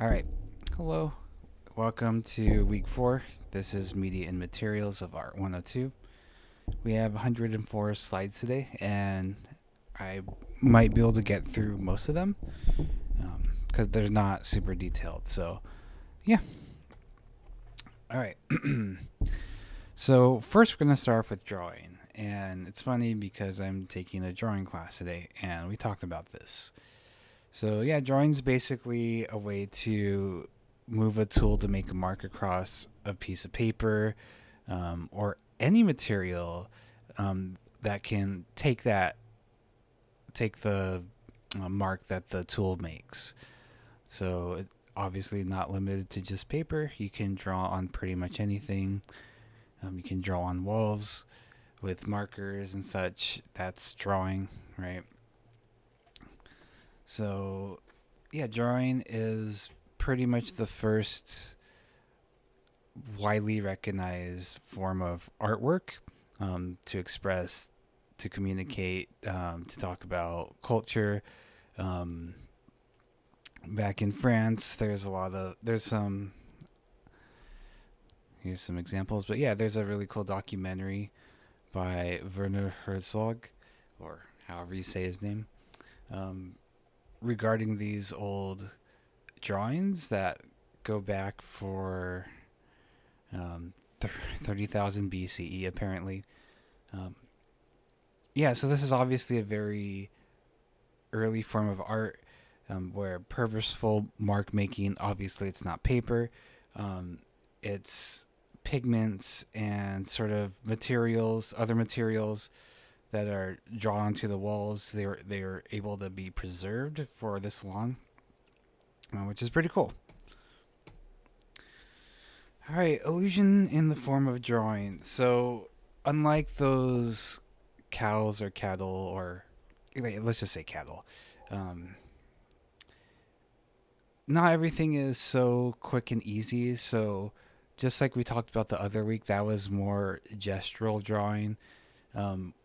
All right. Hello. Welcome to week 4. This is Media and Materials of Art 102. We have 104 slides today, and I might be able to get through most of them because they're not super detailed. So, yeah. All right. So, first, we're going to start off with drawing. And it's funny because I'm taking a drawing class today, and we talked about this. So, yeah, drawing's basically a way to move a tool to make a mark across a piece of paper or any material that can take the mark that the tool makes. So it, obviously not limited to just paper. You can draw on pretty much anything. You can draw on walls with markers and such. That's drawing, right? So yeah, drawing is pretty much the first widely recognized form of artwork to express, to communicate, to talk about culture. Um, Back in France, there's some, here's some examples, but yeah, there's a really cool documentary by Werner Herzog, or however you say his name, um, regarding these old drawings that go back for um, 30,000 BCE, apparently. Um, yeah, so this is obviously a very early form of art where purposeful mark making, obviously, it's not paper, um, it's pigments and sort of materials, other materials that are drawn onto the walls. They were able to be preserved for this long, which is pretty cool. All right, illusion in the form of drawing. So, unlike those cows or cattle, or wait, let's just say cattle, um, not everything is so quick and easy. So, just like we talked about the other week, that was more gestural drawing.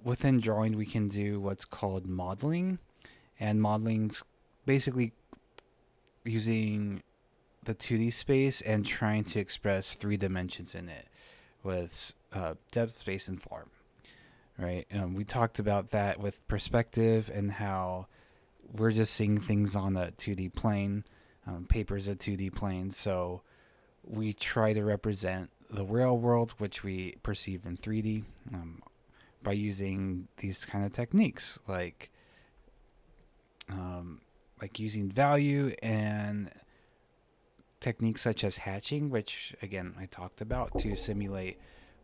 Within drawing, we can do what's called modeling, and modeling's basically using the 2D space and trying to express 3 dimensions in it with depth, space, and form. Right? We talked about that with perspective and how we're just seeing things on a 2D plane. Paper's a 2D plane, so we try to represent the real world, which we perceive in 3D, by using these kind of techniques, like using value and techniques such as hatching, which again I talked about, to simulate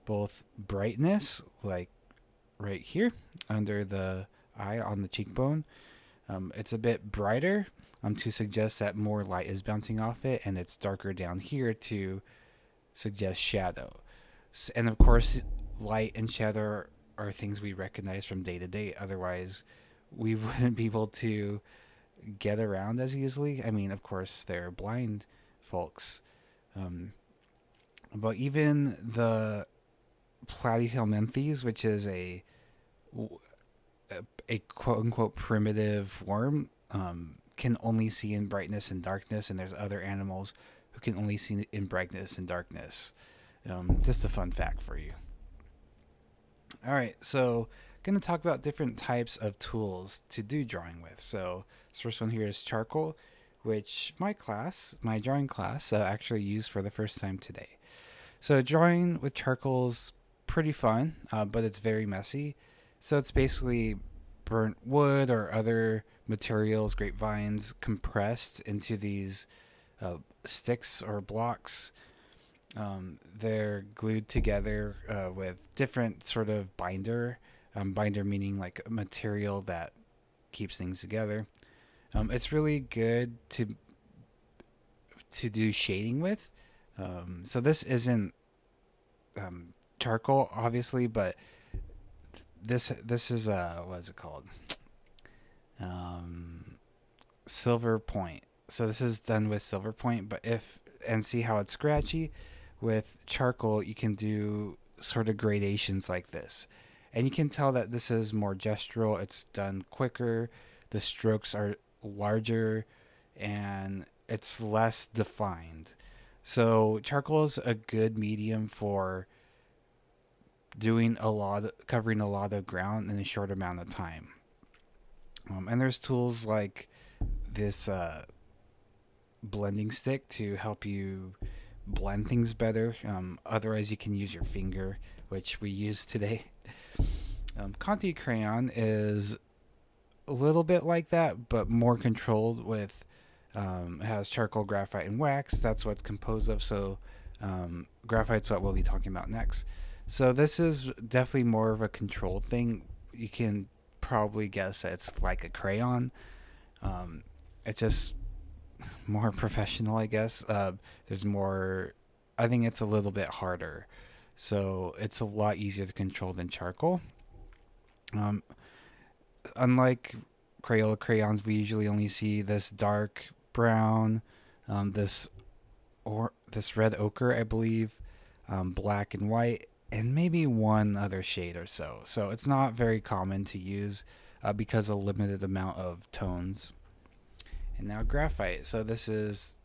both brightness, like right here under the eye on the cheekbone. It's a bit brighter to suggest that more light is bouncing off it, and it's darker down here to suggest shadow. And of course, light and shadow are things we recognize from day to day. Otherwise, we wouldn't be able to get around as easily. I mean, of course, they're blind folks. Um, but even the platyhelminthes, which is a quote unquote primitive form, can only see in brightness and darkness, and there's other animals who can only see in brightness and darkness. Just a fun fact for you. All right, so going to talk about different types of tools to do drawing with. So this first one here is charcoal, which my drawing class, actually used for the first time today. So drawing with charcoal is pretty fun, but it's very messy. So it's basically burnt wood or other materials, grapevines, compressed into these sticks or blocks. They're glued together with different sort of binder. Binder meaning like a material that keeps things together. It's really good to do shading with. So this isn't charcoal, obviously, but this is what is it called? Um, Silver point. So this is done with silver point, but if and see how it's scratchy. With charcoal, you can do sort of gradations like this, and you can tell that this is more gestural. It's done quicker. The strokes are larger, and it's less defined. So charcoal is a good medium for covering a lot of ground in a short amount of time. And there's tools like this blending stick to help you blend things better. Otherwise, you can use your finger, which we use today. Conti crayon is a little bit like that, but more controlled with it has charcoal, graphite, and wax. That's what it's composed of. So graphite's what we'll be talking about next. So this is definitely more of a controlled thing. You can probably guess that it's like a crayon. It's just more professional, I guess. There's more. I think it's a little bit harder, so it's a lot easier to control than charcoal. Um, Unlike Crayola crayons, we usually only see this dark brown, this this red ochre, I believe, black and white, and maybe one other shade or so. So it's not very common to use because of limited amount of tones. And now graphite. So this is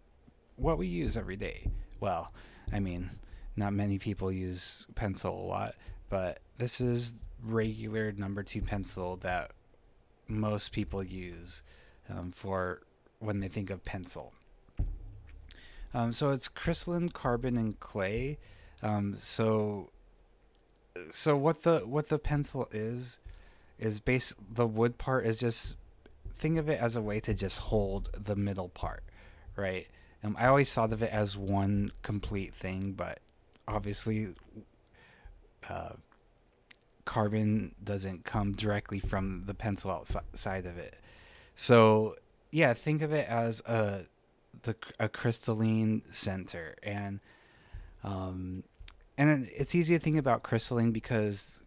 what we use every day. Well, I mean, not many people use pencil a lot, but this is regular number 2 pencil that most people use for when they think of pencil. So it's crystalline carbon and clay. So what the pencil is the wood part is just think of it as a way to just hold the middle part, right? I always thought of it as one complete thing, but obviously, uh, carbon doesn't come directly from the pencil outside of it. So yeah, think of it as a crystalline center, um, and it's easy to think about crystalline because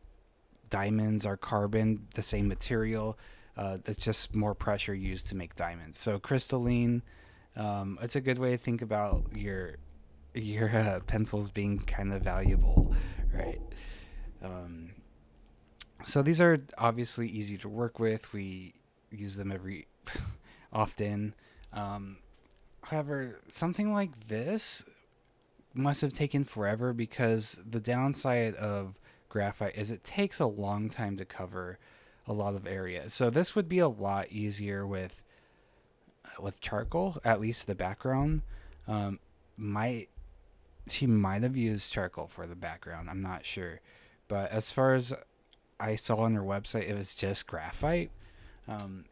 diamonds are carbon, the same material. It's just more pressure used to make diamonds. So crystalline, it's a good way to think about your pencils being kind of valuable, right? Um, so these are obviously easy to work with. We use them every often. Um, However, something like this must have taken forever because the downside of graphite is it takes a long time to cover a lot of area. So this would be a lot easier with charcoal, at least the background. Um, might She might have used charcoal for the background. I'm not sure, but as far as I saw on her website, it was just graphite. Um,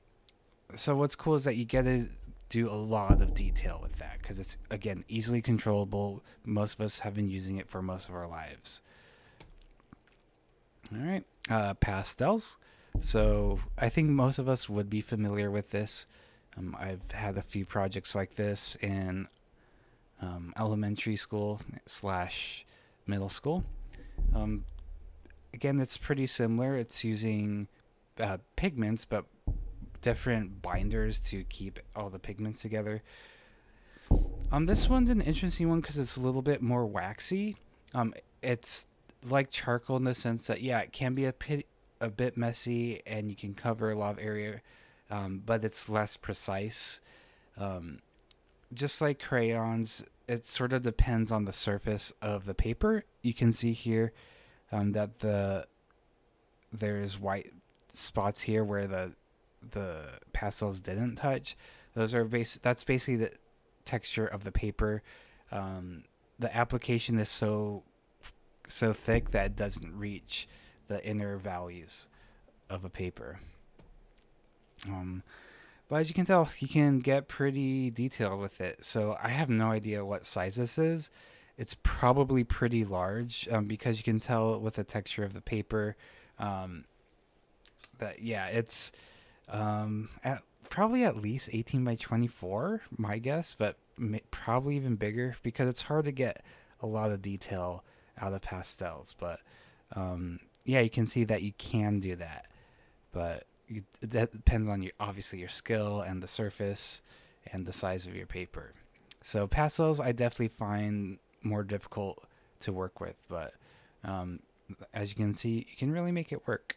so what's cool is that you get to do a lot of detail with that because it's again easily controllable. Most of us have been using it for most of our lives. All right, pastels. So I think most of us would be familiar with this. I've had a few projects like this in elementary school slash middle school. Um, Again, it's pretty similar. It's using pigments, but different binders to keep all the pigments together. This one's an interesting one because it's a little bit more waxy. It's like charcoal in the sense that yeah, it can be a bit messy and you can cover a lot of area, but it's less precise. Um, just like crayons, it sort of depends on the surface of the paper. You can see here that there's white spots here where the pastels didn't touch. That's basically the texture of the paper. The application is so thick that it doesn't reach the inner valleys of a paper. But as you can tell, you can get pretty detailed with it. So I have no idea what size this is. It's probably pretty large because you can tell with the texture of the paper um, that yeah, it's probably at least 18 by 24, my guess, but probably even bigger because it's hard to get a lot of detail out of pastels. But yeah, you can see that you can do that, but that depends on obviously your skill and the surface and the size of your paper. So pastels, I definitely find more difficult to work with, but um, as you can see, you can really make it work.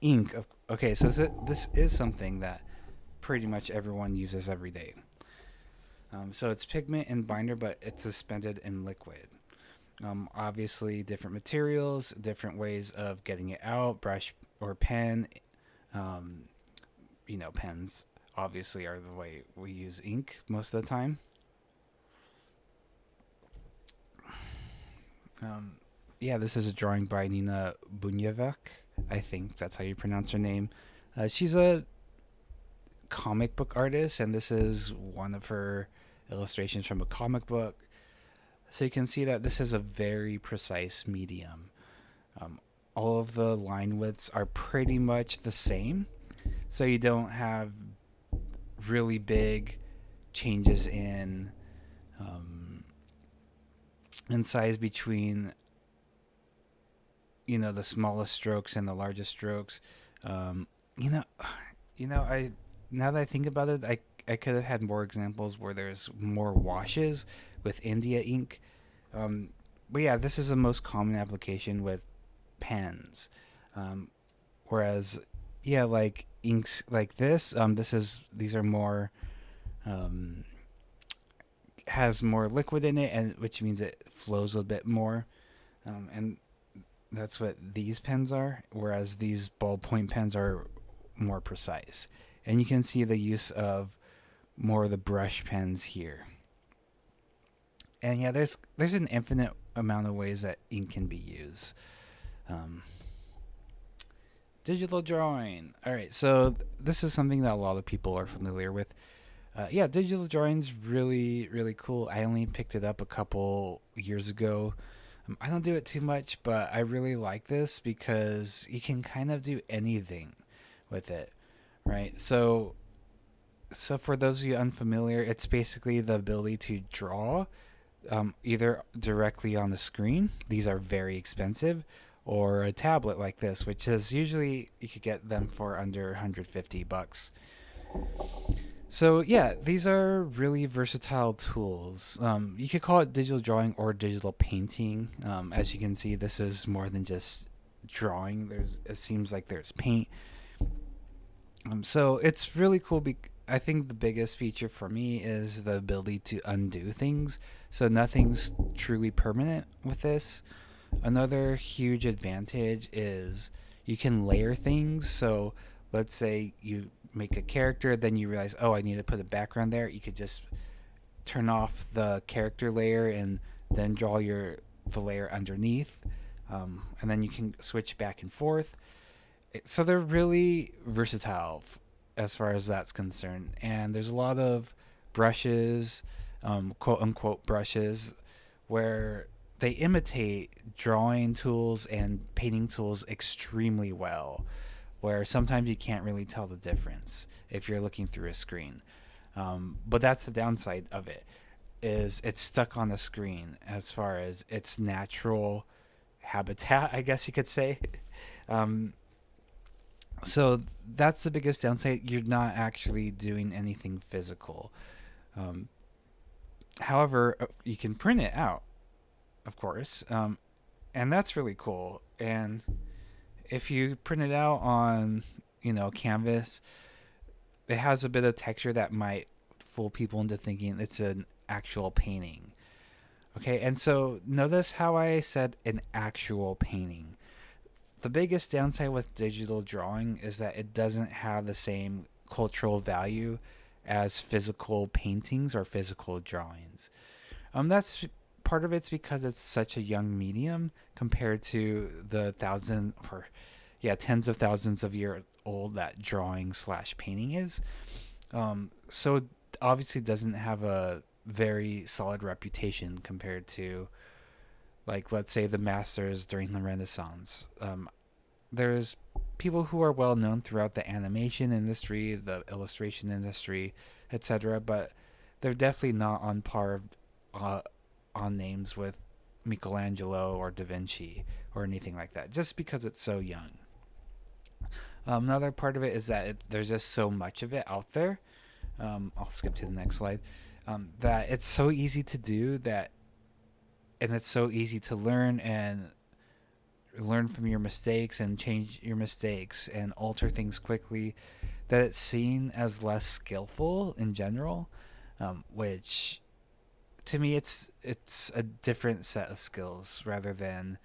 Ink. Okay, so this is something that pretty much everyone uses every day. So it's pigment and binder, but it's suspended in liquid. Obviously, different materials, different ways of getting it out, brush or pen. Um, pens obviously are the way we use ink most of the time. Um, yeah, this is a drawing by Nina Bunjevak. I think that's how you pronounce her name. She's a comic book artist, and this is one of her illustrations from a comic book. So you can see that this is a very precise medium. Um, all of the line widths are pretty much the same, so you don't have really big changes um, in size between the smallest strokes and the largest strokes. Um, you know, I now that I think about it, I could have had more examples where there's more washes with India ink. But yeah, this is the most common application with pens. Um, Whereas, yeah, like inks like this, these are more um, has more liquid in it, and which means it flows a bit more. And that's what these pens are. Whereas these ballpoint pens are more precise, and you can see the use of more of the brush pens here. And yeah, there's an infinite amount of ways that ink can be used. Um, Digital drawing. All right, so this is something that a lot of people are familiar with. Yeah, digital drawing's really, really cool. I only picked it up a couple years ago. I don't do it too much, but I really like this because you can kind of do anything with it, right? So for those of you unfamiliar, it's basically the ability to draw either directly on the screen. These are very expensive, or a tablet like this, which is usually you could get them for under 150 bucks. So yeah, these are really versatile tools. You could call it digital drawing or digital painting. As you can see, this is more than just drawing. It seems like there's paint. So it's really cool. I think the biggest feature for me is the ability to undo things. So nothing's truly permanent with this. Another huge advantage is you can layer things. So let's say you make a character, then you realize, oh, I need to put a background there. You could just turn off the character layer and then draw the layer underneath, and then you can switch back and forth. So they're really versatile as far as that's concerned. And there's a lot of brushes, quote unquote brushes, where they imitate drawing tools and painting tools extremely well, where sometimes you can't really tell the difference if you're looking through a screen. But that's the downside of it, is it's stuck on the screen as far as its natural habitat, I guess you could say. um, so that's the biggest downside. You're not actually doing anything physical. Um, However, you can print it out, of course, and that's really cool. And if you print it out on, canvas, it has a bit of texture that might fool people into thinking it's an actual painting. Okay, and so notice how I said an actual painting. The biggest downside with digital drawing is that it doesn't have the same cultural value as physical paintings or physical drawings. That's part of it's because it's such a young medium compared to the tens of thousands of year old that drawing slash painting is. So it obviously doesn't have a very solid reputation compared to, like, let's say the masters during the Renaissance. There's people who are well known throughout the animation industry, the illustration industry, etc., but they're definitely not on par on names with Michelangelo or Da Vinci or anything like that, just because it's so young. Another part of it is that there's just so much of it out there. I'll skip to the next slide. That it's so easy to do and it's so easy to learn and learn from your mistakes and change your mistakes and alter things quickly, that it's seen as less skillful in general. which to me it's a different set of skills rather than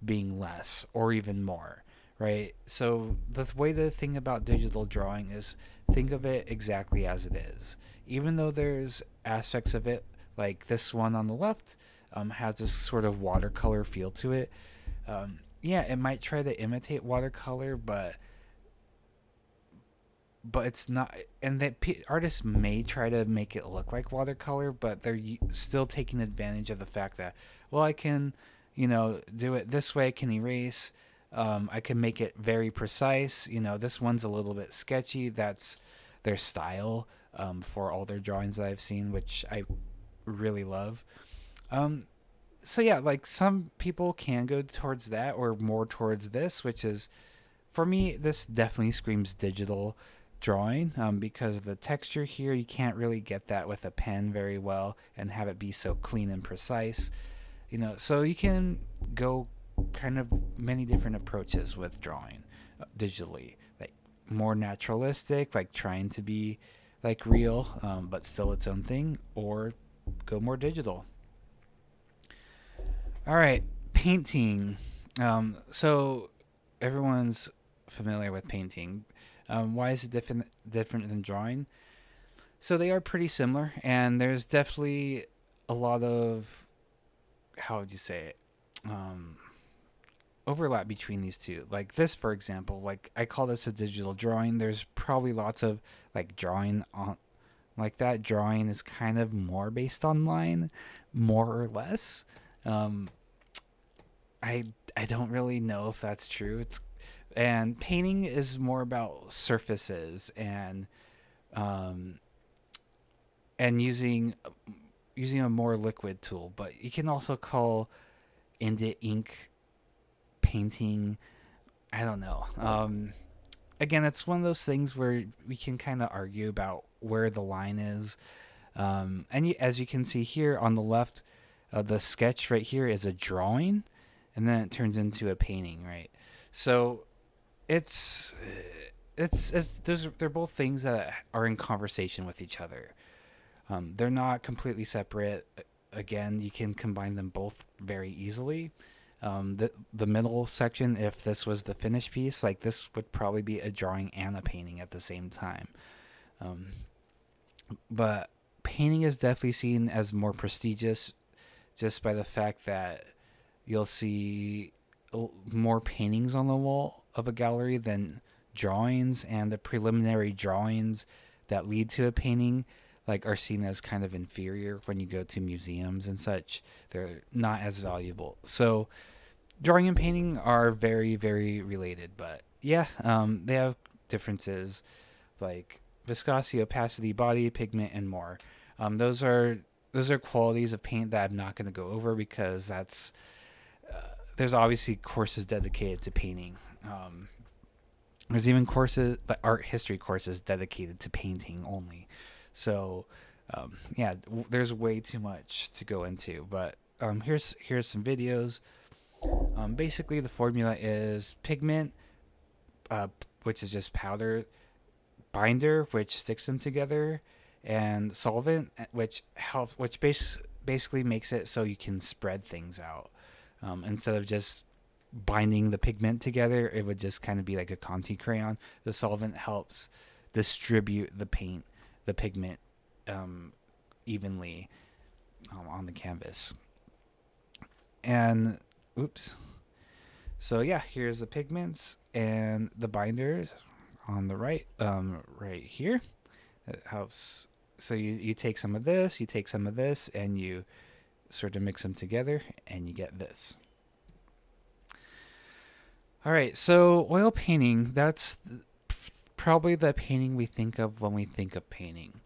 being less or even more, right? So the way to think about digital drawing is think of it exactly as it is. Even though there's aspects of it, like this one on the left, has this sort of watercolor feel to it. Yeah, it might try to imitate watercolor, but it's not. And that artists may try to make it look like watercolor, but they're still taking advantage of the fact that, well, I can, do it this way. I can erase. I can make it very precise. This one's a little bit sketchy. That's their style, for all their drawings that I've seen, which I really love. Um, so yeah, like some people can go towards that or more towards this, which is, for me, this definitely screams digital drawing, because the texture here, you can't really get that with a pen very well and have it be so clean and precise. So you can go kind of many different approaches with drawing digitally, like more naturalistic, like trying to be like real, but still its own thing, or go more digital. All right, painting. So everyone's familiar with painting. Why is it different than drawing? So they are pretty similar, and there's definitely a lot of, how would you say it, overlap between these two. Like this, for example, like I call this a digital drawing. There's probably lots of like drawing on, like that drawing is kind of more based on line, more or less. Um, I I don't really know if that's true. And painting is more about surfaces um, and using a more liquid tool. But you can also call indent ink painting. I don't know. Again, it's one of those things where we can kind of argue about where the line is. As you can see here on the left, the sketch right here is a drawing, and then it turns into a painting, right? So it's they're both things that are in conversation with each other. They're not completely separate. Again, you can combine them both very easily. The middle section, if this was the finished piece, like this would probably be a drawing and a painting at the same time. Um, but painting is definitely seen as more prestigious, just by the fact that you'll see more paintings on the wall of a gallery than drawings, and the preliminary drawings that lead to a painting like are seen as kind of inferior when you go to museums and such. They're not as valuable. So drawing and painting are very, very related, but yeah, they have differences like viscosity, opacity, body, pigment, and more. Those are qualities of paint that I'm not going to go over because there's obviously courses dedicated to painting. There's even courses, like art history courses, dedicated to painting only. So, yeah, there's way too much to go into. But here's some videos. Basically, the formula is pigment, which is just powder, binder, which sticks them together, and solvent, which basically makes it so you can spread things out, instead of just binding the pigment together. It would just kind of be like a Conti crayon. The solvent helps distribute the pigment, evenly, on the canvas. And oops. So yeah, here's the pigments and the binders on the right, right here. It helps. So you take some of this, you take some of this, and you sort of mix them together, and you get this. All right, so oil painting, that's probably the painting we think of when we think of painting.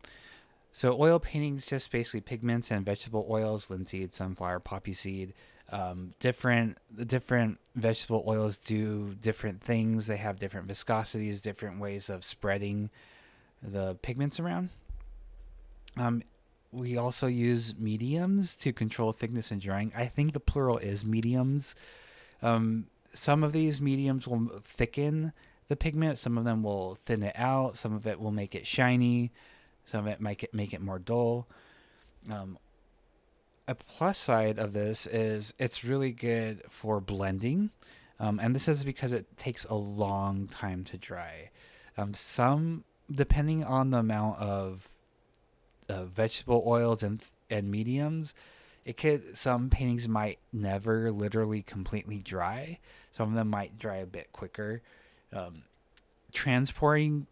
So oil painting is just basically pigments and vegetable oils, linseed, sunflower, poppy seed. The different vegetable oils do different things. They have different viscosities, different ways of spreading the pigments around. We also use mediums to control thickness and drying. I think the plural is mediums. Some of these mediums will thicken the pigment. Some of them will thin it out. Some of it will make it shiny. Some of it might make it more dull. Um, a plus side of this is it's really good for blending, and this is because it takes a long time to dry. Some, depending on the amount of vegetable oils and mediums, it could some paintings might never literally completely dry. Some of them might dry a bit quicker. Um, Transporting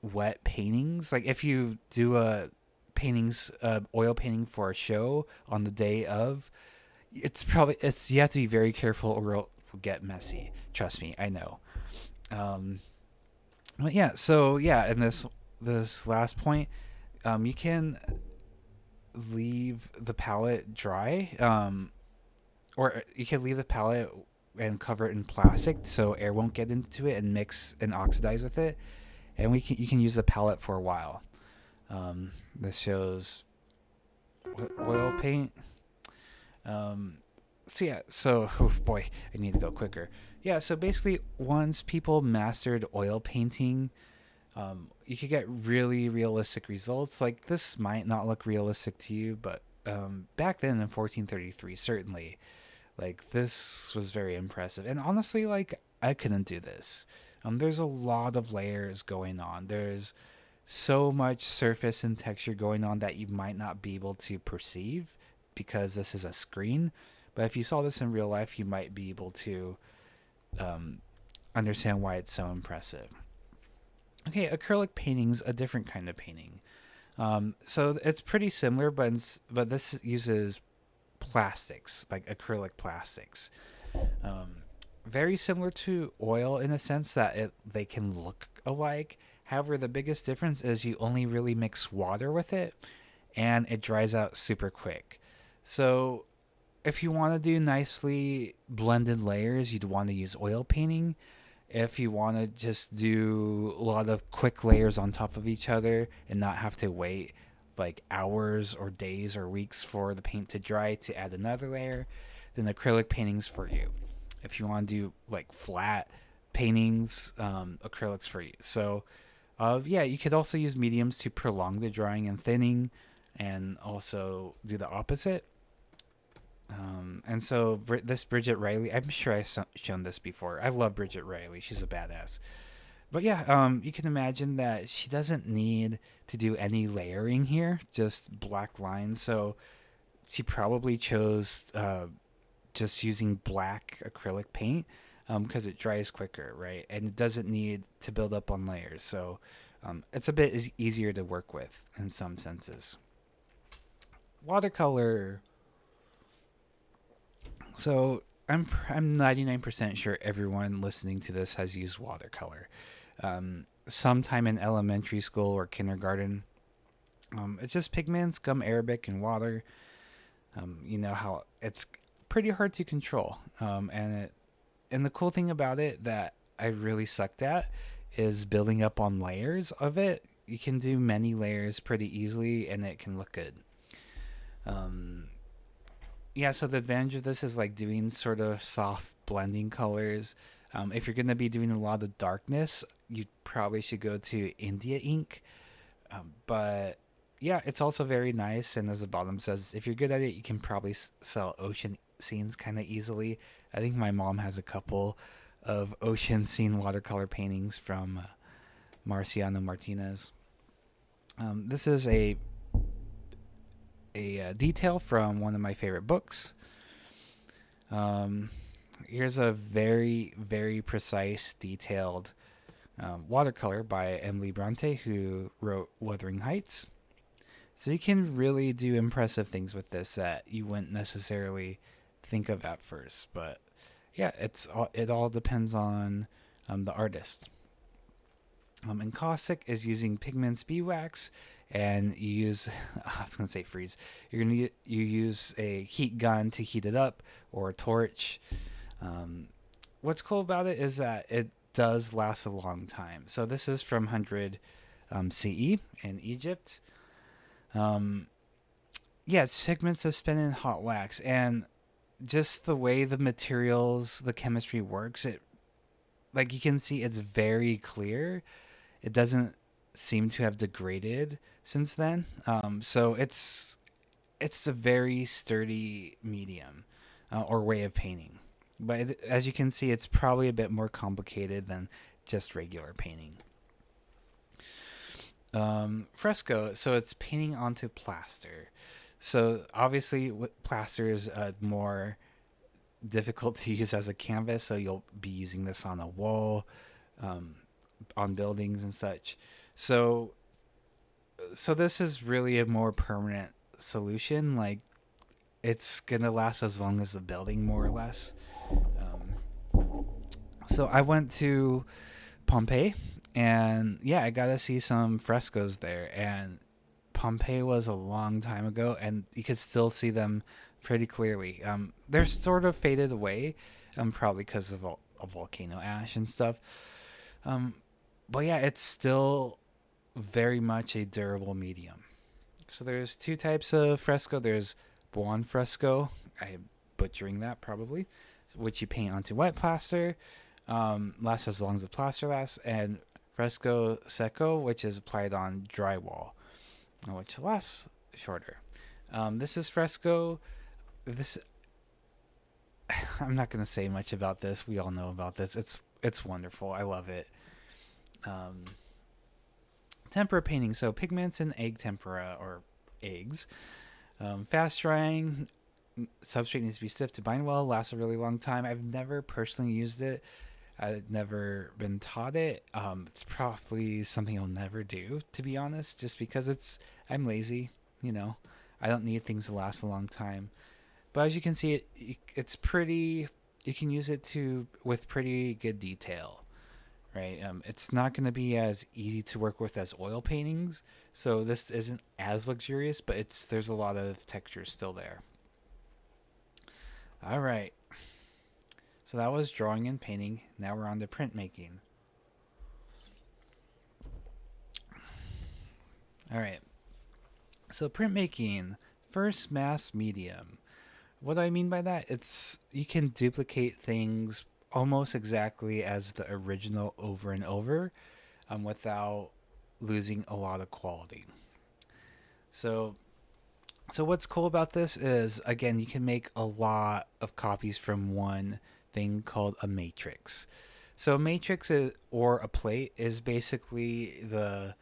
wet paintings, like if you do a oil painting for a show on the day of, it's you have to be very careful or it'll get messy. Trust me, I know. Um, but yeah, so yeah, and this last point, you can leave the palette dry, or you can leave the palette and cover it in plastic so air won't get into it and mix and oxidize with it. And you can use the palette for a while. This shows oil paint. So yeah, so oh boy, I need to go quicker. Yeah, so basically, once people mastered oil painting, you could get really realistic results. Like this might not look realistic to you, but back then in 1433, certainly, like this was very impressive. And honestly, like I couldn't do this. There's a lot of layers going on. There's so much surface and texture going on that you might not be able to perceive because this is a screen. But if you saw this in real life, you might be able to um, understand why it's so impressive. Okay, acrylic painting's a different kind of painting. So it's pretty similar, but this uses plastics, like acrylic plastics. Um, Very similar to oil in a sense that they can look alike. However, the biggest difference is you only really mix water with it, and it dries out super quick. So if you want to do nicely blended layers, you'd want to use oil painting. If you want to just do a lot of quick layers on top of each other and not have to wait like hours or days or weeks for the paint to dry to add another layer, then acrylic painting's for you. If you want to do like flat paintings, acrylics for you. So, yeah, you could also use mediums to prolong the drying and thinning, and also do the opposite. And so this Bridget Reilly, I'm sure I've shown this before. I love Bridget Reilly. She's a badass. But yeah, you can imagine that she doesn't need to do any layering here, just black lines. So she probably chose just using black acrylic paint because it dries quicker, right? And it doesn't need to build up on layers. So it's a bit easier to work with in some senses. Watercolor. So I'm 99% sure everyone listening to this has used watercolor. Sometime in elementary school or kindergarten. It's just pigments, gum arabic, and water. You know how it's pretty hard to control. And the cool thing about it that I really sucked at is building up on layers of it. You can do many layers pretty easily, and it can look good. Um, yeah, so the advantage of this is like doing sort of soft blending colors. If you're going to be doing a lot of darkness, you probably should go to India ink. But yeah, it's also very nice. And as the bottom says, if you're good at it, you can probably sell ocean scenes kind of easily. I think my mom has a couple of ocean scene watercolor paintings from Marciano Martinez. This is a detail from one of my favorite books. Um, Here's a very, very precise, detailed watercolor by Emily Bronte, who wrote Wuthering Heights. So you can really do impressive things with this that you wouldn't necessarily think of at first. But yeah, it all depends on the artist. And caustic is using pigments beeswax, and you use I was gonna say freeze. You use a heat gun to heat it up or a torch. Um, what's cool about it is that it does last a long time. So this is from 100 CE in Egypt. Um, yeah, it's pigments suspended in hot wax, and just the way the materials, the chemistry works, it like you can see it's very clear. It doesn't seem to have degraded since then. So it's a very sturdy medium or way of painting. But as you can see, it's probably a bit more complicated than just regular painting. Fresco, so it's painting onto plaster. So obviously, plaster is more difficult to use as a canvas, so you'll be using this on a wall, um, on buildings and such. So, so this is really a more permanent solution. Like it's gonna last as long as the building, more or less. So I went to Pompeii, and yeah, I got to see some frescoes there. And Pompeii was a long time ago, and you could still see them pretty clearly. They're sort of faded away, probably because of a volcano ash and stuff. Um, but yeah, it's still very much a durable medium. So there's two types of fresco. There's buon fresco. I'm butchering that probably, which you paint onto wet plaster. Lasts as long as the plaster lasts, and fresco secco, which is applied on drywall, which lasts shorter. This is fresco. This I'm not going to say much about this. We all know about this. It's wonderful. I love it. Um, Tempera painting. So pigments in egg tempera or eggs. Fast drying. Substrate needs to be stiff to bind well. Lasts a really long time. I've never personally used it. I've never been taught it. It's probably something I'll never do, to be honest, just because I'm lazy, you know. I don't need things to last a long time. But as you can see, it's pretty. You can use it with pretty good detail, right? It's not going to be as easy to work with as oil paintings, so this isn't as luxurious, but there's a lot of texture still there. All right. So that was drawing and painting. Now we're on to printmaking. All right. So printmaking, first mass medium. What do I mean by that? It's you can duplicate things almost exactly as the original over and over, without losing a lot of quality. So so what's cool about this is again you can make a lot of copies from one thing called a matrix. So a matrix or a plate is basically the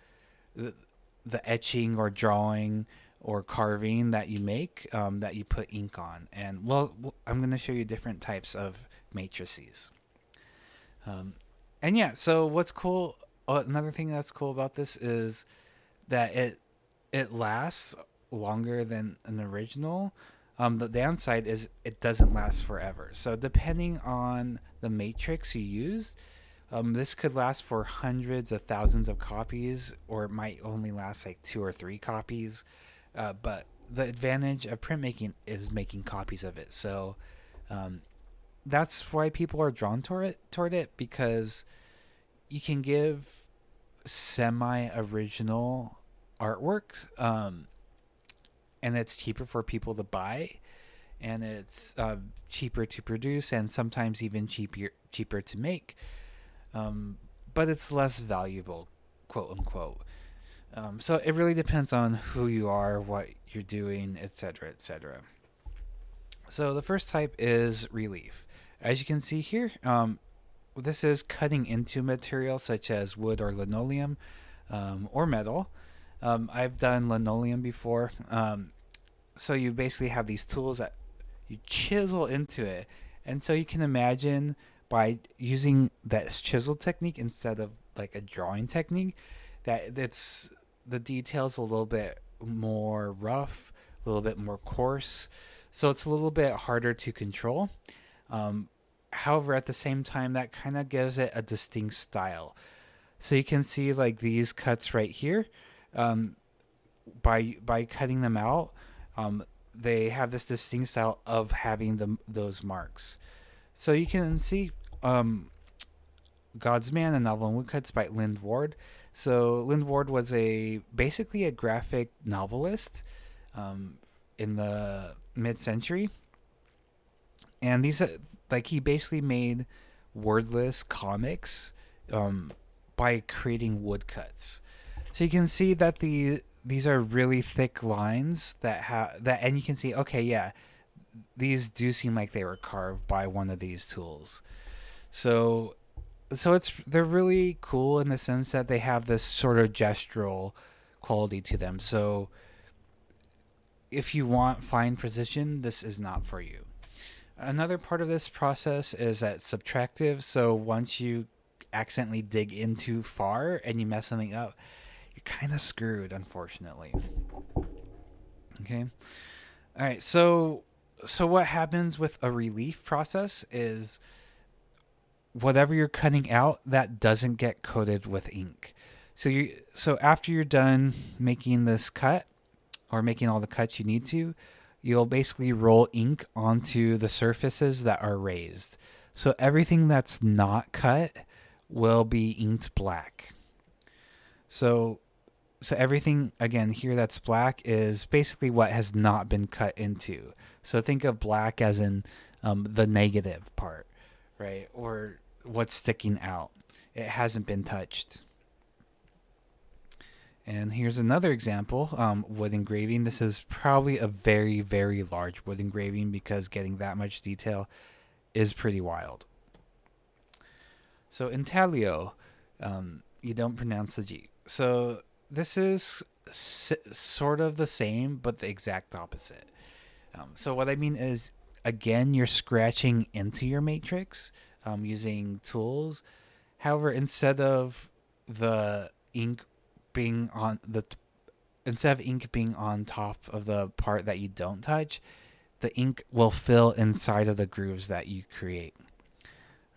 the etching or drawing or carving that you make, that you put ink on. And well, I'm going to show you different types of matrices. And yeah, so what's cool? Another thing that's cool about this is that it lasts longer than an original. The downside is it doesn't last forever. So depending on the matrix you use, this could last for hundreds of thousands of copies, or it might only last like 2 or 3 copies. But the advantage of printmaking is making copies of it. So that's why people are drawn toward it because you can give semi-original artwork, and it's cheaper for people to buy, and it's cheaper to produce, and sometimes even cheaper to make. But it's less valuable, quote unquote. So it really depends on who you are, what you're doing, etc., etc. So the first type is relief. As you can see here, this is cutting into material such as wood or linoleum, or metal. I've done linoleum before. So you basically have these tools that you chisel into it. And so you can imagine by using that chisel technique instead of like a drawing technique, that it's the details a little bit more rough, a little bit more coarse. So it's a little bit harder to control. However, at the same time, that kind of gives it a distinct style. So you can see like these cuts right here. By cutting them out, they have this distinct style of having those marks. So you can see God's Man, a novel in woodcuts by Lindward. So Lindward was basically a graphic novelist in the mid-century, and these are like he basically made wordless comics by creating woodcuts. So you can see that these are really thick lines that have that, and you can see, okay, yeah, these do seem like they were carved by one of these tools. So they're really cool in the sense that they have this sort of gestural quality to them. So if you want fine precision, this is not for you. Another part of this process is that subtractive. So once you accidentally dig in too far and you mess something up, you're kind of screwed, unfortunately. Okay. All right. So what happens with a relief process is whatever you're cutting out, that doesn't get coated with ink. So after you're done making this cut, or making all the cuts you need to, you'll basically roll ink onto the surfaces that are raised. So everything that's not cut will be inked black. So everything again here that's black is basically what has not been cut into. So think of black as in the negative part, right? Or what's sticking out. It hasn't been touched. And here's another example, wood engraving. This is probably a very, very large wood engraving because getting that much detail is pretty wild. So intaglio, you don't pronounce the G. So this is sort of the same, but the exact opposite. So what I mean is, again, you're scratching into your matrix using tools. However, instead of ink being on top of the part that you don't touch, the ink will fill inside of the grooves that you create.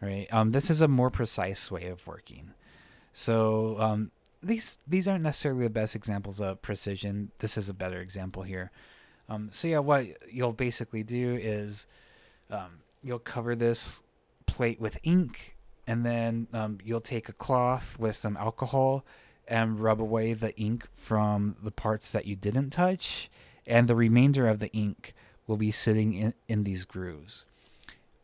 Right. This is a more precise way of working. So these aren't necessarily the best examples of precision. This is a better example here. So yeah, what you'll basically do is you'll cover this plate with ink, and then you'll take a cloth with some alcohol and rub away the ink from the parts that you didn't touch, and the remainder of the ink will be sitting in these grooves.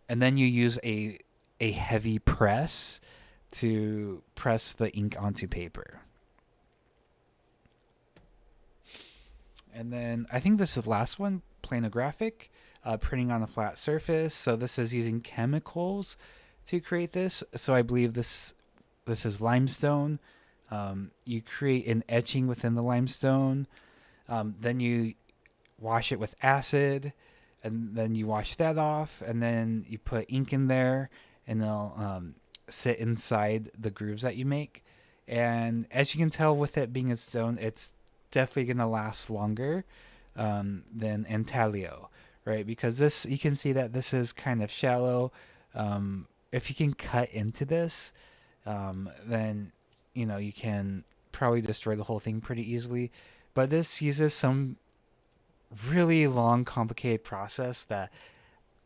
And then you use a heavy press to press the ink onto paper. And then I think this is the last one, planographic, printing on a flat surface. So this is using chemicals to create this. So I believe this is limestone. You create an etching within the limestone. Then you wash it with acid, and then you wash that off, and then you put ink in there, and they'll sit inside the grooves that you make. And as you can tell, with it being a stone, it's definitely going to last longer than intaglio, right? Because this, you can see that this is kind of shallow. If you can cut into this, then you can probably destroy the whole thing pretty easily. But this uses some really long, complicated process that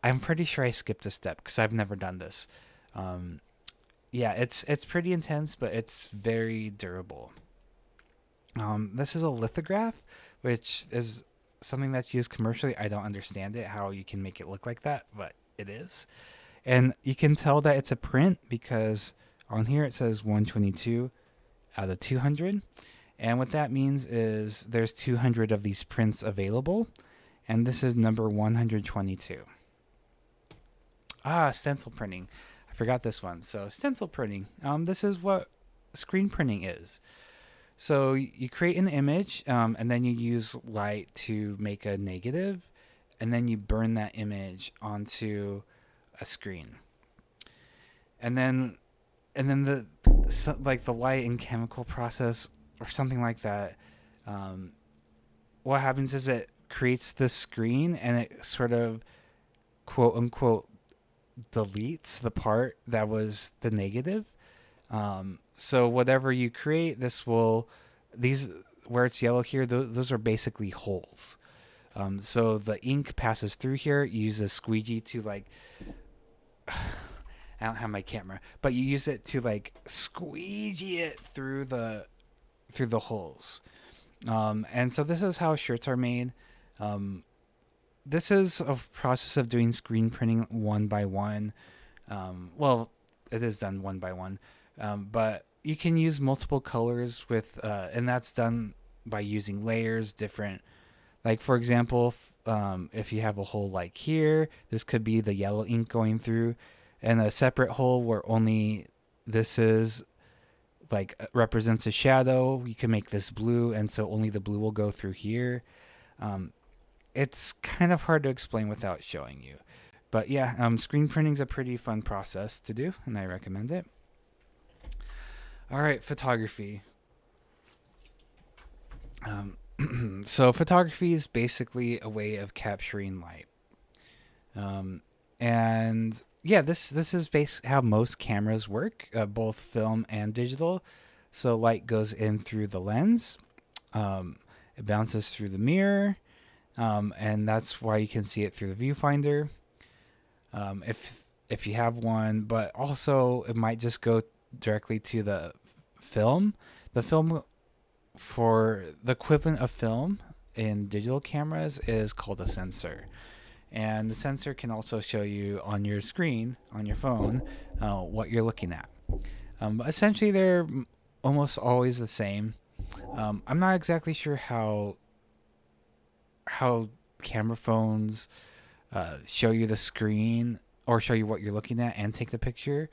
I'm pretty sure I skipped a step because I've never done this. Yeah, it's pretty intense, but it's very durable. This is a lithograph, which is something that's used commercially. I don't understand it, how you can make it look like that, but it is. And you can tell that it's a print because on here it says 122 out of 200. And what that means is there's 200 of these prints available, and this is number 122. Stencil printing. I forgot this one. So stencil printing. This is what screen printing is. So you create an image, and then you use light to make a negative, and then you burn that image onto a screen. And then the light and chemical process or something like that. What happens is it creates the screen, and it sort of quote unquote deletes the part that was the negative. So whatever you create, these where it's yellow here, those are basically holes. So the ink passes through here. You use a squeegee to I don't have my camera, but you use it to squeegee it through the holes. And so this is how shirts are made. This is a process of doing screen printing one by one. Well, it is done one by one, but you can use multiple colors and that's done by using layers, different, like for example, if you have a hole like here, this could be the yellow ink going through, and a separate hole where only this is like represents a shadow. You can make this blue, and so only the blue will go through here. It's kind of hard to explain without showing you. But yeah, screen printing is a pretty fun process to do, and I recommend it. All right, photography. So photography is basically a way of capturing light. And yeah, this is how most cameras work, both film and digital. So light goes in through the lens, it bounces through the mirror, and that's why you can see it through the viewfinder, if you have one. But also, it might just go directly to the film. The film, for the equivalent of film in digital cameras, is called a sensor. And the sensor can also show you on your screen, on your phone, what you're looking at. But essentially, they're almost always the same. I'm not exactly sure how camera phones show you the screen or show you what you're looking at and take the picture.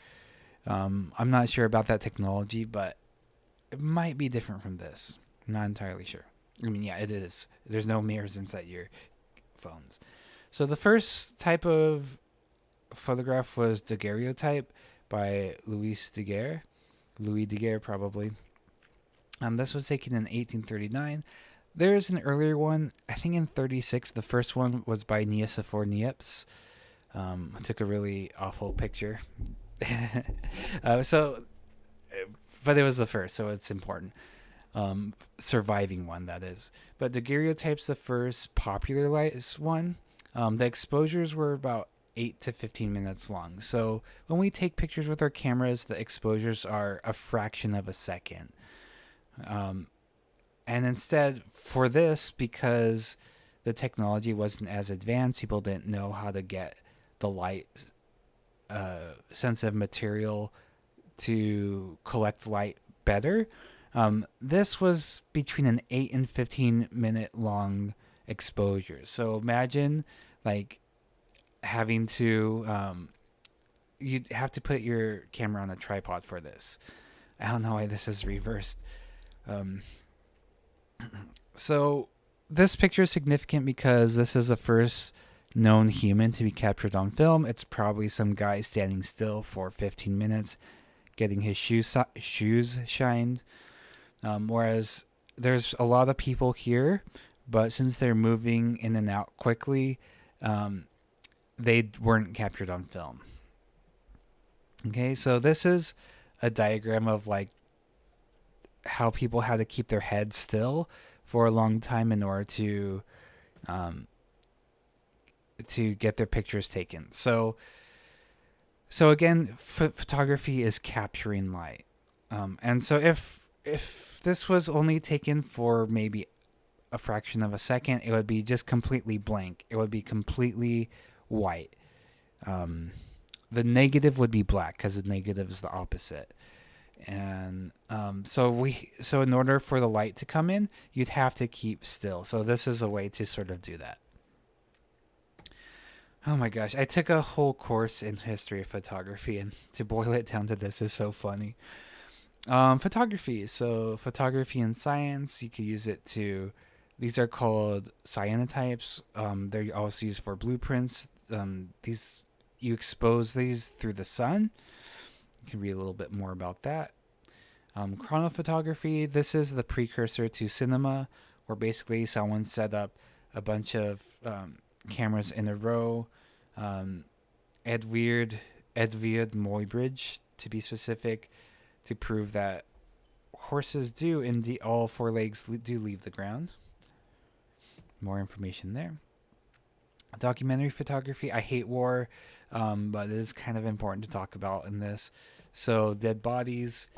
I'm not sure about that technology, but it might be different from this. I'm not entirely sure. I mean, yeah, it is. There's no mirrors inside your phones. So the first type of photograph was Daguerreotype by Louis Daguerre, probably. This was taken in 1839. There's an earlier one, I think in 36. The first one was by Nicephore Niepce. Took a really awful picture. But it was the first, so it's important. Surviving one, that is. But Daguerreotype's the first popularized one. The exposures were about 8 to 15 minutes long. So when we take pictures with our cameras, the exposures are a fraction of a second. And instead, for this, because the technology wasn't as advanced, people didn't know how to get the light sensitive material to collect light better. This was between an 8 and 15 minute long exposure. So imagine like having to you'd have to put your camera on a tripod for this. I don't know why this is reversed. So this picture is significant because this is the first known human to be captured on film. It's probably some guy standing still for 15 minutes getting his shoes shined. Whereas there's a lot of people here, but since they're moving in and out quickly, they weren't captured on film. Okay, so this is a diagram of like how people had to keep their heads still for a long time in order to get their pictures taken. So again, photography is capturing light, and so if this was only taken for maybe a fraction of a second, it would be just completely blank. It would be completely white. The negative would be black because the negative is the opposite. And so in order for the light to come in, you'd have to keep still. So this is a way to sort of do that. Oh my gosh, I took a whole course in history of photography, and to boil it down to this is so funny. Photography. So photography in science, you could use it to. These are called cyanotypes. They're also used for blueprints. These you expose these through the sun. You can read a little bit more about that. Chrono photography. This is the precursor to cinema, where basically someone set up a bunch of cameras in a row. Edward Muybridge, to be specific, to prove that horses do indeed, all four legs do leave the ground. More information there. Documentary photography. I hate war, but it is kind of important to talk about in this. So dead bodies.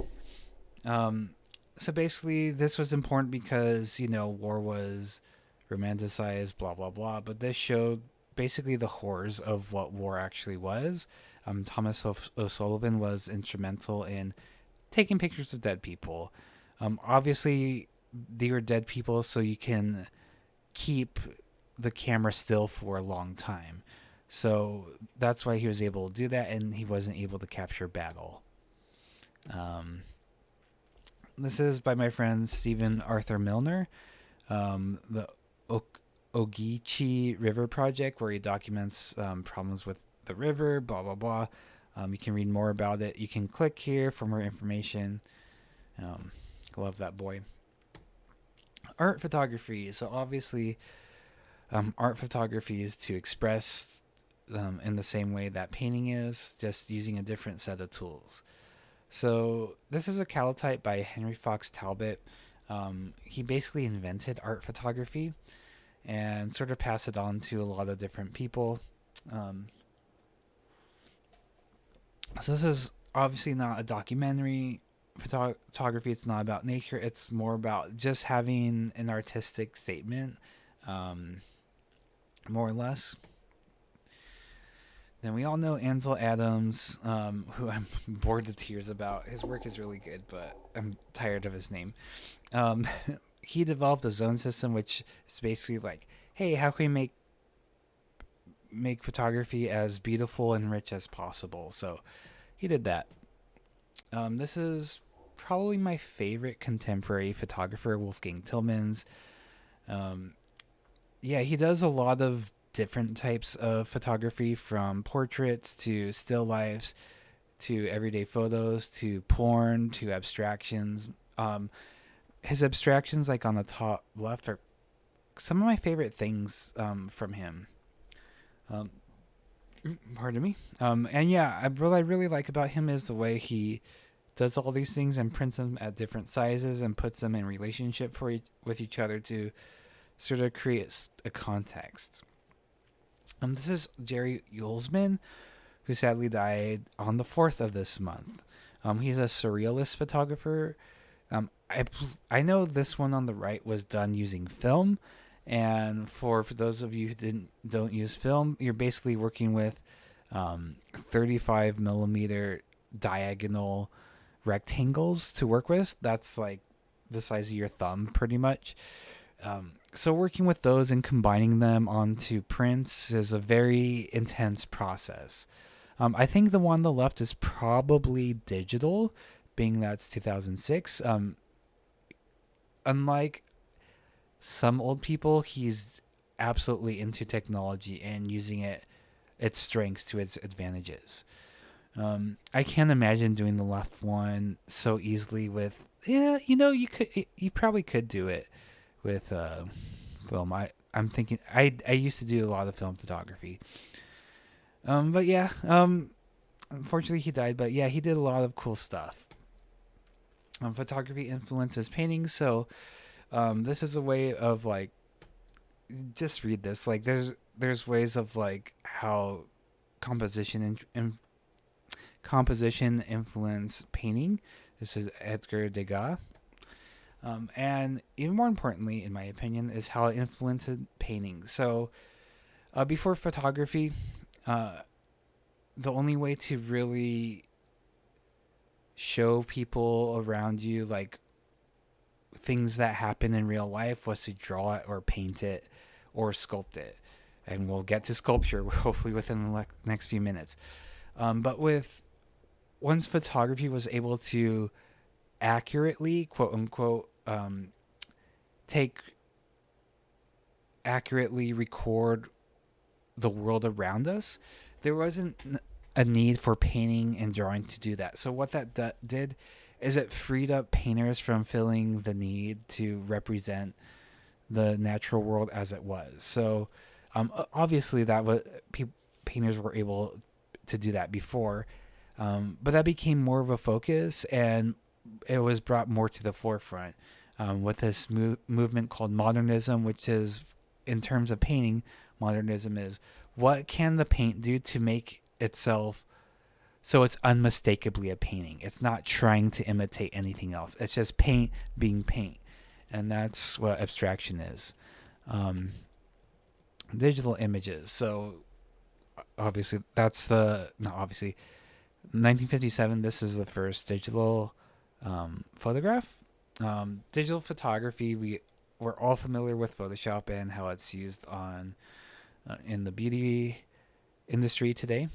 So basically, this was important because war was romanticized, blah blah blah. But this showed basically the horrors of what war actually was. Thomas O'Sullivan was instrumental in taking pictures of dead people. Obviously, they were dead people, so you can keep the camera still for a long time. So that's why he was able to do that, and he wasn't able to capture battle. This is by my friend Stephen Arthur Milner, the Ogeechee River Project, where he documents problems with the river, blah, blah, blah. You can read more about it. You can click here for more information. Love that boy. Art photography. So obviously, art photography is to express in the same way that painting is, just using a different set of tools. So this is a calotype by Henry Fox Talbot. He basically invented art photography and sort of passed it on to a lot of different people. So this is obviously not a documentary photography. It's not about nature. It's more about just having an artistic statement, more or less. Then we all know Ansel Adams, who I'm bored to tears about. His work is really good, but I'm tired of his name. He developed a zone system, which is basically like, hey, how can we make photography as beautiful and rich as possible? So he did that. This is probably my favorite contemporary photographer, Wolfgang Tillmans. Yeah, he does a lot of different types of photography, from portraits to still lifes to everyday photos to porn to abstractions. His abstractions, like on the top left, are some of my favorite things from him. Pardon me. And yeah, what I really like about him is the way he does all these things and prints them at different sizes and puts them in relationship with each other to sort of create a context. This is Jerry Yulesman, who sadly died on the 4th of this month. He's a surrealist photographer. I know this one on the right was done using film, and for those of you who don't use film, you're basically working with 35 millimeter diagonal rectangles to work with. That's like the size of your thumb, pretty much. So working with those and combining them onto prints is a very intense process. I think the one on the left is probably digital, being that's 2006. Unlike some old people, he's absolutely into technology and using its strengths to its advantages. I can't imagine doing the left one so easily with, you probably could do it with film. I'm thinking I used to do a lot of film photography. But yeah, unfortunately he died, but yeah, he did a lot of cool stuff. Photography influences painting, so this is a way of like, just read this. Like there's ways of like how composition and composition influence painting. This is Edgar Degas. And even more importantly, in my opinion, is how it influenced painting. So before photography, the only way to really show people around you like things that happen in real life was to draw it or paint it or sculpt it. And we'll get to sculpture hopefully within the next few minutes. But once photography was able to accurately, quote unquote, accurately record the world around us, there wasn't a need for painting and drawing to do that. So what that did is it freed up painters from feeling the need to represent the natural world as it was. So obviously that was painters were able to do that before, but that became more of a focus, and it was brought more to the forefront with this movement called Modernism, which is, in terms of painting, Modernism is what can the paint do to make itself so it's unmistakably a painting. It's not trying to imitate anything else. It's just paint being paint. And that's what abstraction is. Digital images. So obviously that's not obviously 1957, this is the first digital photograph. Digital photography, we're all familiar with Photoshop and how it's used on in the beauty industry today.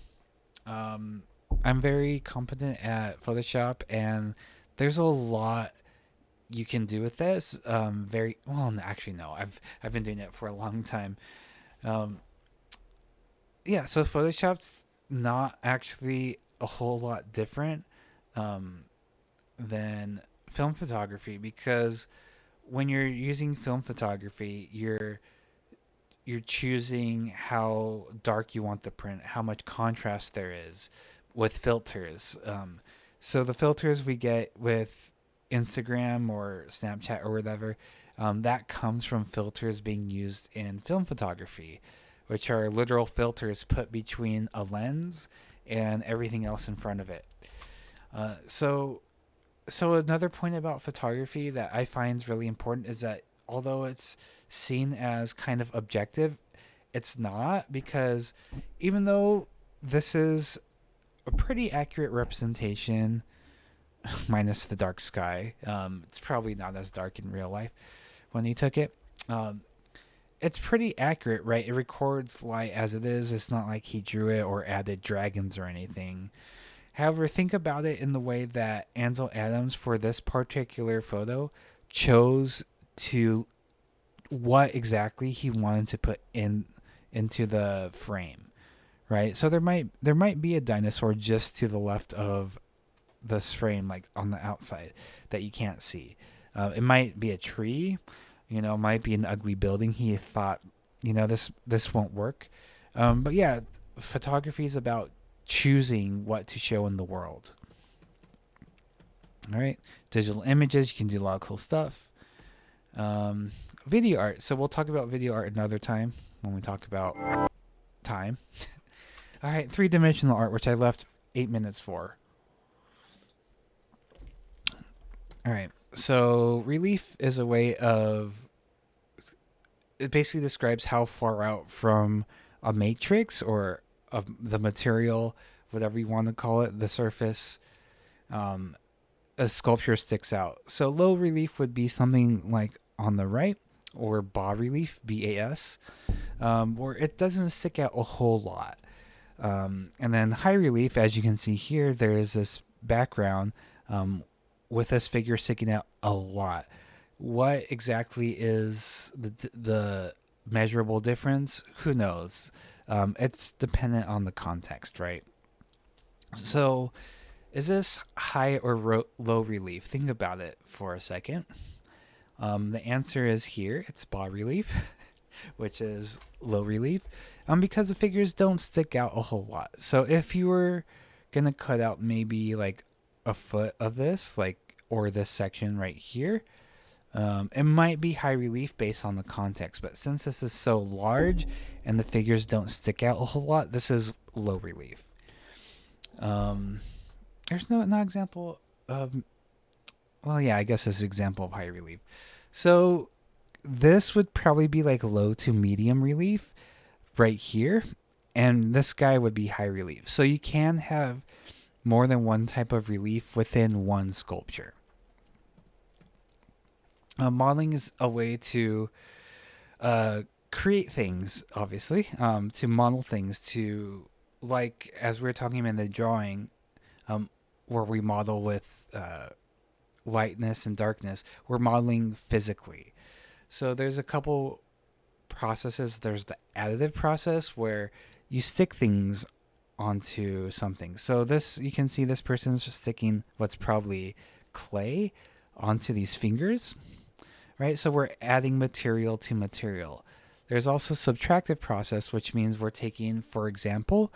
Um, I'm very competent at Photoshop, and there's a lot you can do with this. Very well, actually, no. I've been doing it for a long time. Um, yeah, so Photoshop's not actually a whole lot different um, than film photography, because when you're using film photography, you're choosing how dark you want the print, how much contrast there is with filters. So the filters we get with Instagram or Snapchat or whatever, that comes from filters being used in film photography, which are literal filters put between a lens and everything else in front of it. So another point about photography that I find is really important is that although it's seen as kind of objective, it's not, because even though this is a pretty accurate representation, minus the dark sky, it's probably not as dark in real life when he took it. Um, it's pretty accurate, right? It records light as it is. It's not like he drew it or added dragons or anything. However, think about it in the way that Ansel Adams, for this particular photo, chose to what exactly he wanted to put into the frame, right? So there might be a dinosaur just to the left of this frame, like on the outside, that you can't see. It might be a tree, it might be an ugly building. He thought, this won't work. But yeah, photography is about choosing what to show in the world. All right, digital images, you can do a lot of cool stuff. Video art. So we'll talk about video art another time when we talk about time. All right, three-dimensional art, which I left 8 minutes for. All right, so relief is a way of, it basically describes how far out from a matrix or of the material, whatever you want to call it, the surface, a sculpture sticks out. So low relief would be something like on the right, or bas relief, BAS, where it doesn't stick out a whole lot. And then high relief, as you can see here, there is this background with this figure sticking out a lot. What exactly is the measurable difference? Who knows? It's dependent on the context, right? So, is this high or low relief? Think about it for a second. The answer is here. It's bas relief, which is low relief, because the figures don't stick out a whole lot. So if you were gonna cut out maybe like a foot of this, or this section right here, it might be high relief based on the context. But since this is so large and the figures don't stick out a whole lot, this is low relief. There's no example of, well, yeah, I guess this is an example of high relief. So this would probably be like low to medium relief right here, and this guy would be high relief. So you can have more than one type of relief within one sculpture. Modeling is a way to create things, obviously, to model things, to, like, as we were talking about in the drawing, where we model with lightness and darkness, we're modeling physically. So there's a couple processes. There's the additive process, where you stick things onto something. So this, you can see this person's just sticking what's probably clay onto these fingers, right? So we're adding material to material. There's also subtractive process, which means we're taking, for example,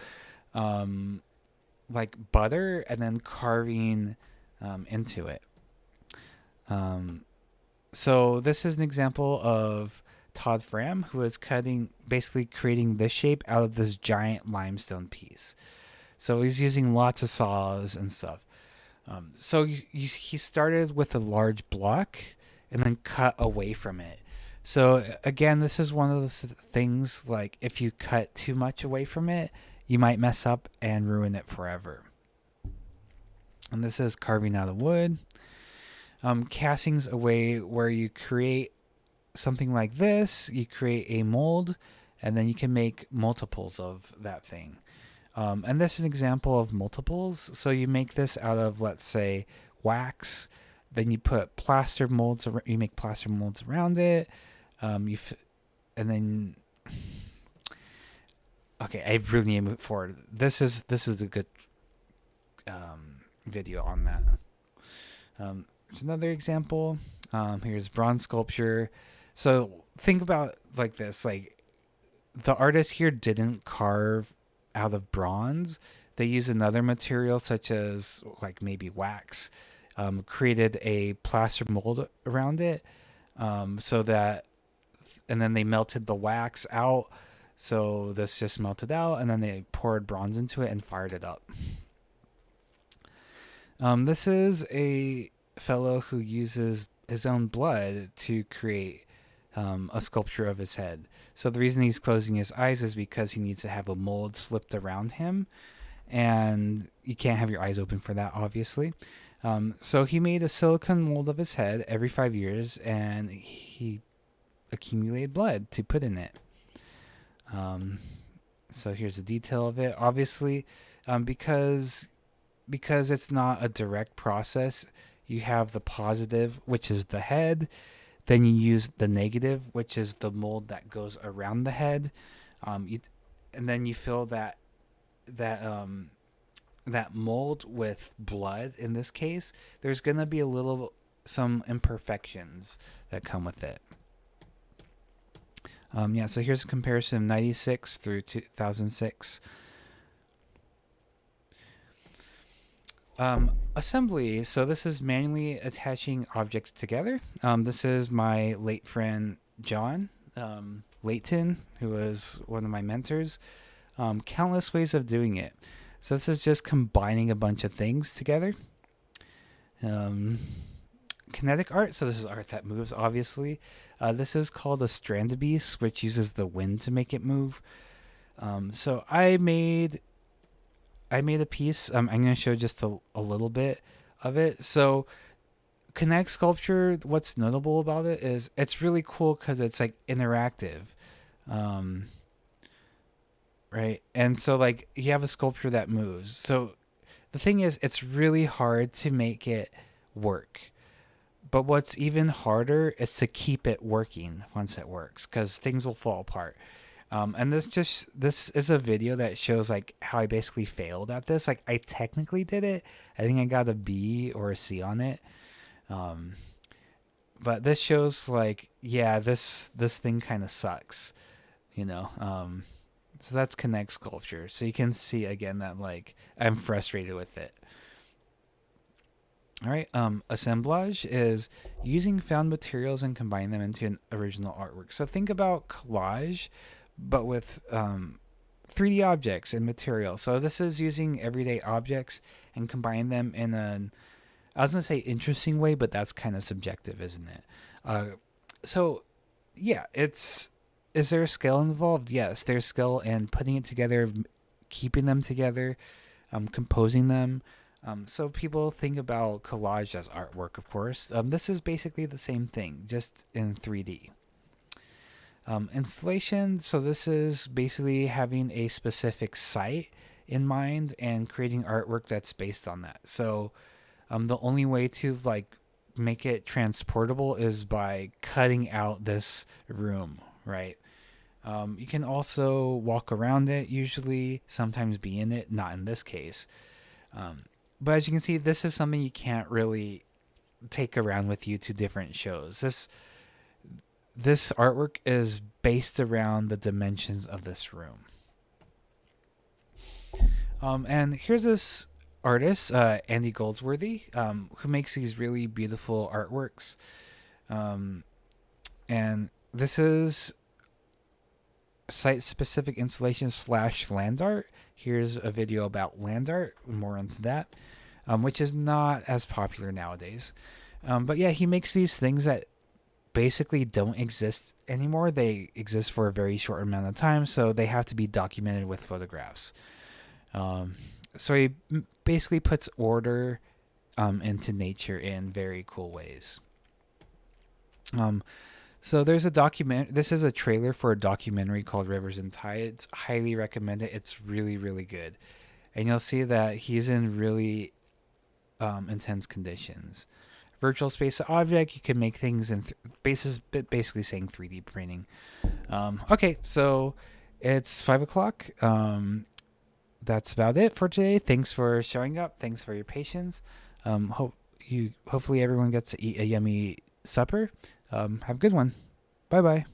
like butter, and then carving into it. So this is an example of Todd Fram, who is basically creating this shape out of this giant limestone piece. So he's using lots of saws and stuff. So he started with a large block and then cut away from it. So again, this is one of those things, like, if you cut too much away from it, you might mess up and ruin it forever. And this is carving out of wood. Casting's a way where you create something like this, you create a mold, and then you can make multiples of that thing. And this is an example of multiples. So you make this out of, let's say, wax. Then you put plaster molds. You make plaster molds around it. And then, okay, I really need to move forward. This is a good video on that. There's another example. Here's bronze sculpture. So think about like this: like the artist here didn't carve out of bronze. They used another material such as like maybe wax, created a plaster mold around it, so that, and then they melted the wax out. So this just melted out, and then they poured bronze into it and fired it up. This is a fellow who uses his own blood to create a sculpture of his head. So the reason he's closing his eyes is because he needs to have a mold slipped around him, and you can't have your eyes open for that, obviously. So he made a silicone mold of his head every 5 years, and he accumulated blood to put in it. So here's a detail of it. Obviously, because it's not a direct process, you have the positive, which is the head. Then you use the negative, which is the mold that goes around the head. And then you fill that mold with blood. In this case, there's going to be some imperfections that come with it. So here's a comparison of 96 through 2006. Assembly. So this is manually attaching objects together. This is my late friend John Layton, who was one of my mentors. Countless ways of doing it. So this is just combining a bunch of things together. Kinetic art. So this is art that moves, obviously. This is called a strand piece, which uses the wind to make it move. So I made a piece. I'm going to show just a little bit of it. So Kinetic sculpture, what's notable about it is it's really cool because it's like interactive. Right? And so like you have a sculpture that moves. So the thing is, it's really hard to make it work. But what's even harder is to keep it working once it works, because things will fall apart. And this is a video that shows like how I basically failed at this. Like I technically did it. I think I got a B or a C on it. But this shows like, yeah, this thing kind of sucks, you know. So that's Kinetic sculpture. So you can see again that like I'm frustrated with it. All right. Assemblage is using found materials and combine them into an original artwork. So think about collage, but with 3D objects and materials. So this is using everyday objects and combine them in I was going to say interesting way, but that's kind of subjective, isn't it? So yeah, is there a skill involved? Yes, there's skill in putting it together, keeping them together, composing them. So people think about collage as artwork, of course. This is basically the same thing, just in 3D. Installation, so this is basically having a specific site in mind and creating artwork that's based on that. So the only way to like make it transportable is by cutting out this room, right? You can also walk around it, usually, sometimes be in it, not in this case. But as you can see, this is something you can't really take around with you to different shows. This artwork is based around the dimensions of this room. And here's this artist, Andy Goldsworthy, who makes these really beautiful artworks. And this is site-specific installation / land art. Here's a video about land art, more into that, which is not as popular nowadays. But yeah, he makes these things that basically don't exist anymore. They exist for a very short amount of time, so they have to be documented with photographs. So he basically puts order into nature in very cool ways. So there's a document. This is a trailer for a documentary called Rivers and Tides. Highly recommend it. It's really, really good. And you'll see that he's in really intense conditions. Virtual space object, you can make things in basically saying 3D printing. Okay, so it's 5 o'clock. That's about it for today. Thanks for showing up. Thanks for your patience. Hopefully everyone gets to eat a yummy supper. Have a good one. Bye bye.